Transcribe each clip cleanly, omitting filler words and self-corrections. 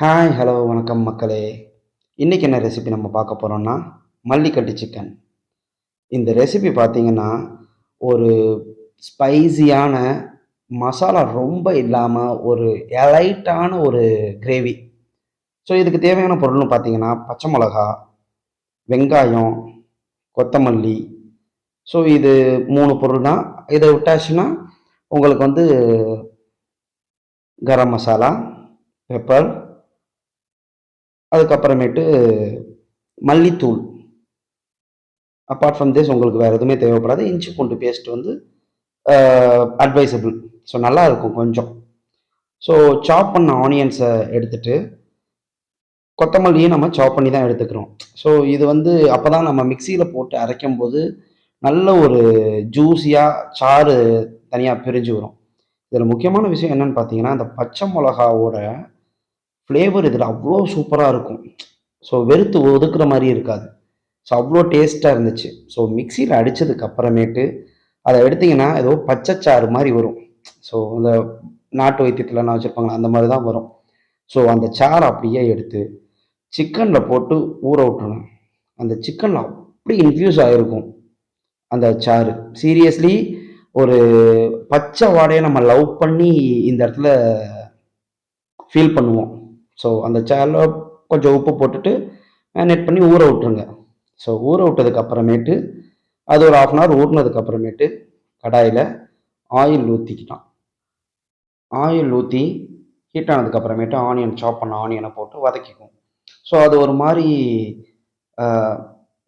Hi, hello, வணக்கம் மக்களே. இன்னைக்கு என்ன ரெசிபி நம்ம பார்க்க போறோம்னா, மல்லிக்கட்டு சிக்கன். இந்த ரெசிபி பார்த்தீங்கன்னா, ஒரு ஸ்பைசியான மசாலா ரொம்ப இல்லாம ஒரு எலைட்டான ஒரு கிரேவி. ஸோ இதுக்கு தேவையான பொருள்னு பார்த்தீங்கன்னா, பச்சை மொளகா, வெங்காயம், கொத்தமல்லி. ஸோ இது 3 பொருள் தான். இத விட்டாச்சுன்னா, உங்களுக்கு வந்து கரம் மசாலா, பெப்பர், அதுக்கப்புறமேட்டு மல்லித்தூள். அப்பார்ட் ஃப்ரம் திஸ் உங்களுக்கு வேறு எதுவுமே தேவைப்படாது. இஞ்சி பூண்டு பேஸ்ட் வந்து அட்வைசபிள். ஸோ நல்லா இருக்கும் கொஞ்சம். ஸோ சாப் பண்ண ஆனியன்ஸை எடுத்துட்டு கொத்தமல்லியும் நம்ம சாப் பண்ணி தான் எடுத்துக்கிறோம். ஸோ இது வந்து அப்போ தான் நம்ம மிக்சியில் போட்டு அரைக்கும் போது நல்ல ஒரு ஜூஸியாக சாறு தனியாக பிரிஞ்சு வரும். இதில் முக்கியமான விஷயம் என்னன்னு பார்த்தீங்கன்னா, அந்த பச்சை மிளகாவோட ஃப்ளேவர் இதில் அவ்வளோ சூப்பராக இருக்கும். ஸோ வெறுத்து ஒதுக்குற மாதிரி இருக்காது. ஸோ அவ்வளோ டேஸ்ட்டாக இருந்துச்சு. ஸோ மிக்சியில் அடித்ததுக்கு அப்புறமேட்டு அதை எடுத்தீங்கன்னா ஏதோ பச்சைச்சாறு மாதிரி வரும். ஸோ இந்த நாட்டு வைத்தியத்துலலாம் வச்சுருப்பாங்களா அந்த மாதிரி தான் வரும். ஸோ அந்த சாறை அப்படியே எடுத்து சிக்கனில் போட்டு ஊற விட்டுருங்க. அந்த சிக்கனில் அப்படி இன்ஃப்யூஸ் ஆகிருக்கும் அந்த சாறு. சீரியஸ்லி ஒரு பச்சை வாடையை நம்ம லவ் பண்ணி இந்த இடத்துல ஃபீல் பண்ணுவோம். ஸோ அந்த சாறில் கொஞ்சம் உப்பு போட்டுட்டு மேரினேட் பண்ணி ஊற விட்டுருங்க. ஸோ ஊற விட்டதுக்கு அப்புறமேட்டு அது ஒரு 1/2 அன் ஹவர் ஊறினதுக்கு அப்புறமேட்டு கடாயில் ஆயில் ஊற்றிக்கிட்டான். ஆயில் ஊற்றி ஹீட் ஆனதுக்கு அப்புறமேட்டு ஆனியன் சாப் பண்ண ஆனியனை போட்டு வதக்கிக்கும். ஸோ அது ஒரு மாதிரி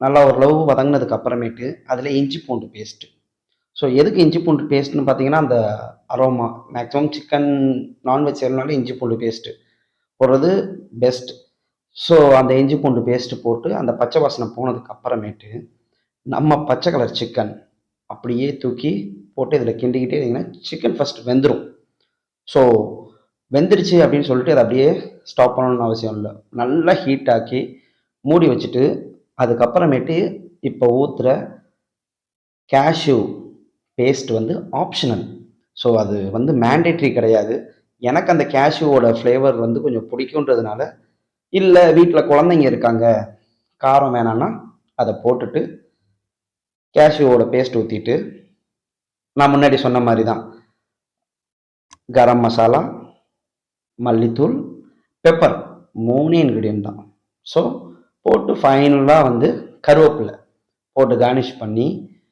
நல்லா ஓரளவு வதங்கினதுக்கு அப்புறமேட்டு அதில் இஞ்சி பூண்டு பேஸ்ட்டு. ஸோ எதுக்கு இஞ்சி பூண்டு பேஸ்ட்டுன்னு பார்த்தீங்கன்னா, அந்த அரோமா மேக்ஸிமம் சிக்கன் நான்வெஜ் செய்யறதுனால இஞ்சி பூண்டு பேஸ்ட்டு போடுறது பெஸ்ட். ஸோ அந்த இஞ்சி பூண்டு பேஸ்ட்டு போட்டு அந்த பச்சை வாசனை போனதுக்கு அப்புறமேட்டு நம்ம பச்சை கலர் சிக்கன் அப்படியே தூக்கி போட்டு இதில் கிண்டிக்கிட்டே இருந்தீங்கன்னா சிக்கன் ஃபஸ்ட் வெந்துடும். ஸோ வெந்துருச்சு அப்படின்னு சொல்லிட்டு அதை அப்படியே ஸ்டாப் பண்ணணும்னு அவசியம் இல்லை. நல்லா ஹீட் ஆக்கி மூடி வச்சுட்டு அதுக்கப்புறமேட்டு இப்போ ஊற்றுற கேஷ்யூ பேஸ்ட் வந்து ஆப்ஷனல். ஸோ அது வந்து மேண்டேட்ரி கிடையாது. எனக்கு அந்த கேஷ்யூவோட ஃப்ளேவர் வந்து கொஞ்சம் பிடிக்குன்றதுனால, இல்லை வீட்டில் குழந்தைங்க இருக்காங்க காரம் வேணான்னா அதை போட்டுட்டு கேஷ்யூவோட பேஸ்ட் ஊற்றிட்டு நான் முன்னாடி சொன்ன மாதிரி தான் கரம் மசாலா, மல்லித்தூள், பெப்பர் 3 இன்க்ரீடியன்ட் தான். ஸோ போட்டு ஃபைனலாக வந்து கருவேப்பிலை போட்டு கார்னிஷ் பண்ணி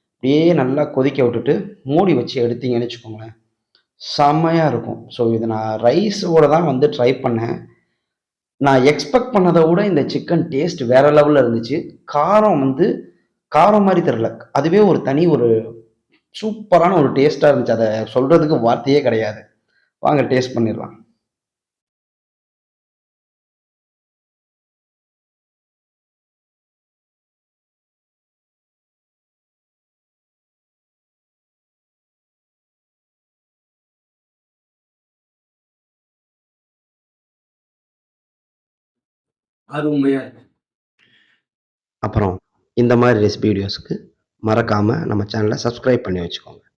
அப்படியே நல்லா கொதிக்க விட்டுட்டு மூடி வச்சு எடுத்தீங்கன்னு வச்சுக்கோங்களேன், செம்மையாக இருக்கும். ஸோ இது நான் ரைஸோட தான் வந்து ட்ரை பண்ணேன். நான் எக்ஸ்பெக்ட் பண்ணதை விட இந்த சிக்கன் டேஸ்ட் வேற லெவலில் இருந்துச்சு. காரம் வந்து காரம் மாதிரி தெரில. அதுவே ஒரு தனி ஒரு சூப்பரான ஒரு டேஸ்ட்டாக இருந்துச்சு. அதை சொல்கிறதுக்கு வார்த்தையே கிடையாது. வாங்க டேஸ்ட் பண்ணிடலாம். அருமையாக இருக்கு. அப்புறம் இந்த மாதிரி ரெசிபி வீடியோஸ்க்கு மறக்காமல் நம்ம சேனலை சப்ஸ்கிரைப் பண்ணி வச்சுக்கோங்க.